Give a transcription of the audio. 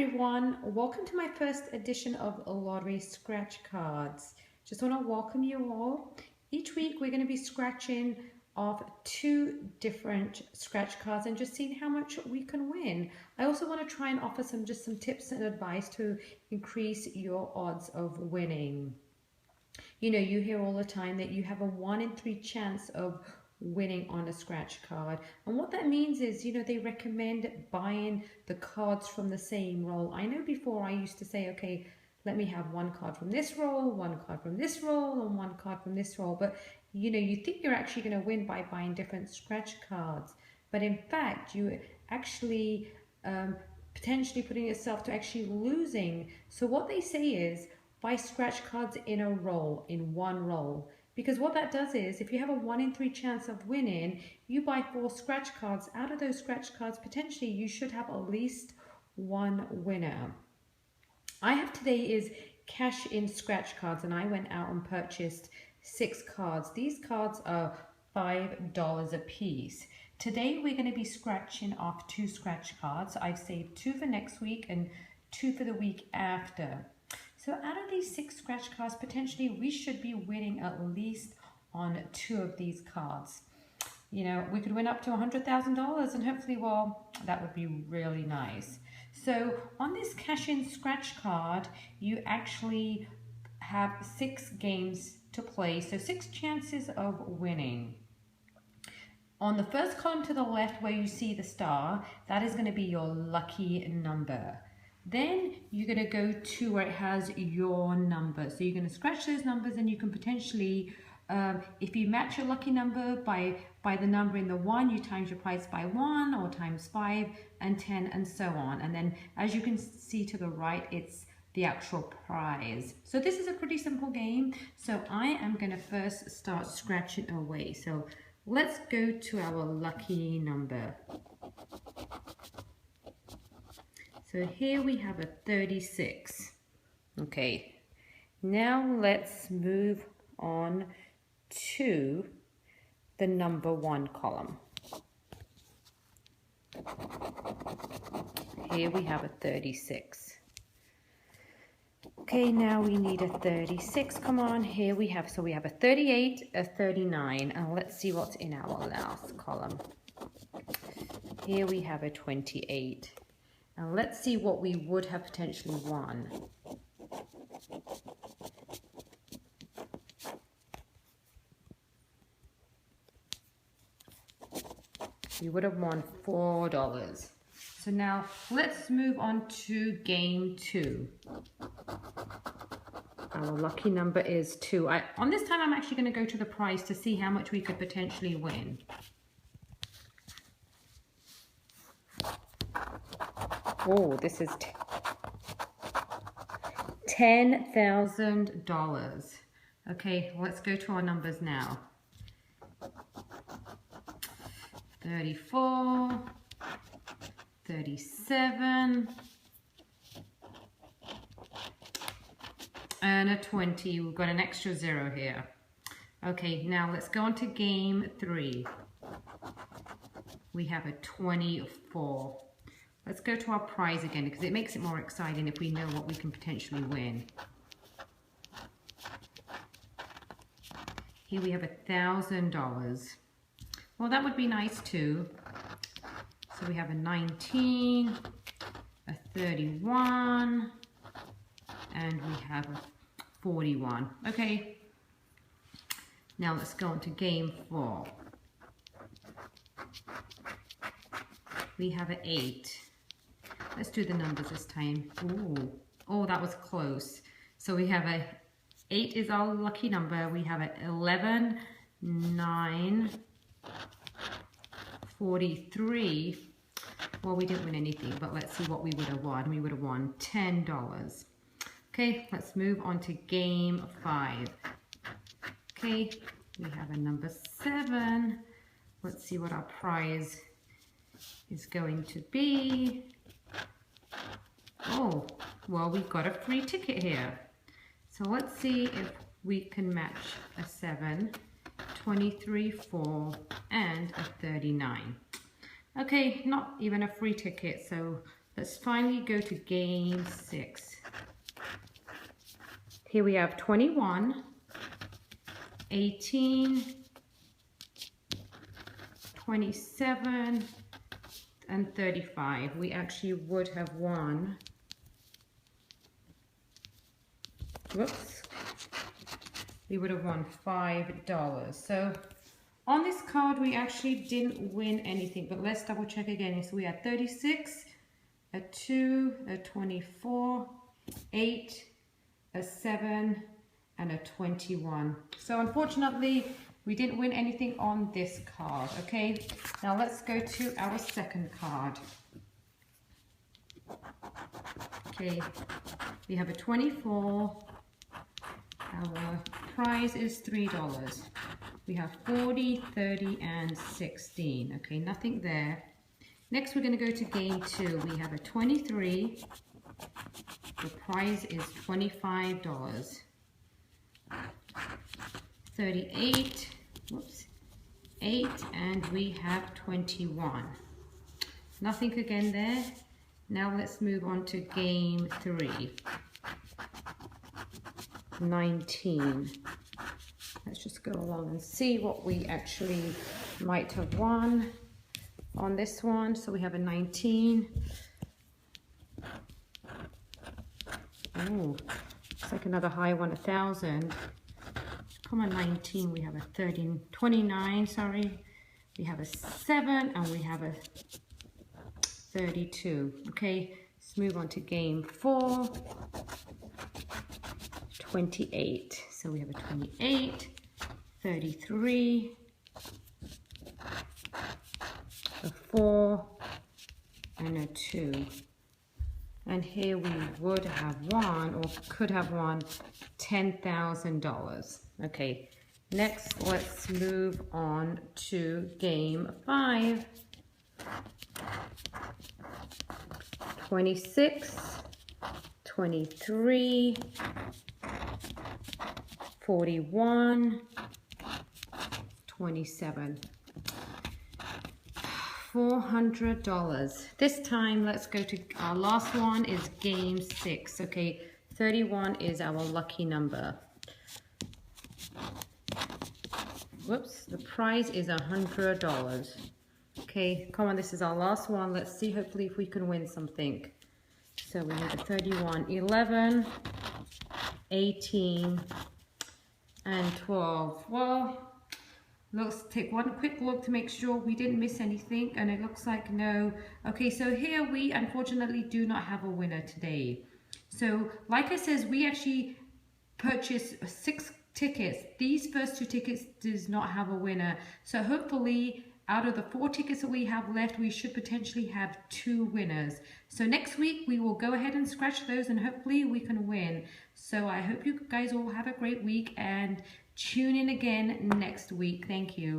everyone, welcome to my first edition of Lottery Scratch Cards. Just want to welcome you all. Each week we're going to be scratching off two different scratch cards and just seeing how much we can win. I also want to try and offer some tips and advice to increase your odds of winning. You know, you hear all the time that you have a 1 in 3 chance of winning on a scratch card, and what that means is, you know, they recommend buying the cards from the same roll. I know before I used to say, okay, let me have one card from this roll, one card from this roll, and one card from this roll, but you know, you think you're actually going to win by buying different scratch cards, but in fact you actually potentially putting yourself to actually losing. So what they say is buy scratch cards in a roll, in one roll. Because what that does is, if you have a 1 in 3 chance of winning, you buy 4 scratch cards. Out of those scratch cards, potentially you should have at least one winner. I have today is cash in scratch cards, and I went out and purchased 6 cards. These cards are $5 a piece. Today we're going to be scratching off 2 scratch cards. I've saved 2 for next week and 2 for the week after. So out of these 6 scratch cards, potentially we should be winning at least on 2 of these cards. You know, we could win up to $100,000 and hopefully, well, that would be really nice. So on this cash-in scratch card, you actually have 6 games to play, so 6 chances of winning. On the first column to the left where you see the star, that is going to be your lucky number. Then you're going to go to where it has your number. So you're going to scratch those numbers, and you can potentially, if you match your lucky number by the number in the 1, you times your price by 1, or times 5 and 10 and so on. And then as you can see to the right, it's the actual prize. So this is a pretty simple game. So I am going to first start scratching away. So let's go to our lucky number. So here we have a 36. Okay, now let's move on to the number 1 column. Here we have a 36. Okay, now we need a 36. Come on, here we have, so we have a 38, a 39, and let's see what's in our last column. Here we have a 28. And let's see what we would have potentially won. You would have won $4. So now let's move on to game 2. Our lucky number is 2. On this time I'm actually going to go to the prize to see how much we could potentially win. Oh, this is $10,000. Okay, let's go to our numbers now. 34, 37, and a 20. We've got an extra 0 here. Okay, now let's go on to game 3. We have a 24. Let's go to our prize again, because it makes it more exciting if we know what we can potentially win. Here we have $1,000. Well, that would be nice too. So we have a 19, a 31, and we have a 41. Okay, now let's go on to game 4. We have an 8. Let's do the numbers this time. Ooh. Oh, that was close. So we have a 8 is our lucky number. We have an 11, 9, 43. Well, we didn't win anything, but let's see what we would have won. We would have won $10. Okay, let's move on to game 5. Okay, we have a number 7. Let's see what our prize is going to be. Oh, well, we've got a free ticket here. So let's see if we can match a 7, 23, 4, and a 39. Okay, not even a free ticket, so Let's finally go to game 6. Here we have 21, 18, 27, and 35. We actually would have won. Whoops. We would have won $5. So on this card, we actually didn't win anything, but let's double check again. So we had 36, a 2, a 24, 8, a 7, and a 21. So unfortunately, we didn't win anything on this card, okay? Now let's go to our second card. Okay, we have a 24. Our prize is $3. We have 40, 30, and 16. Okay, nothing there. Next, we're going to go to game 2. We have a 23. The prize is $25. 38. Whoops. 8, and we have 21. Nothing again there. Now let's move on to game 3. 19. Let's just go along and see what we actually might have won on this one. So we have a 19. Oh, it's like another high one, 1,000. Come on, 19. We have a 13, 29, sorry. We have a 7 and we have a 32. Okay, let's move on to game 4. 28. So we have a 28, 33, a 4, and a 2. And here we would have won, or could have won, $10,000. Okay, next let's move on to game 5. 26, 23, 41, 27. $400. This time, let's go to our last one is game 6. Okay, 31 is our lucky number. Whoops, the prize is $100. Okay, come on, this is our last one. Let's see, hopefully, if we can win something. So we have a 31, 11, 18, and 12. Well, let's take one quick look to make sure we didn't miss anything, and it looks like no. Okay, so here we unfortunately do not have a winner today. So like I said, we actually purchased 6 tickets. These first 2 tickets does not have a winner. So hopefully out of the 4 tickets that we have left, we should potentially have 2 winners. So next week we will go ahead and scratch those and hopefully we can win. So I hope you guys all have a great week and tune in again next week. Thank you.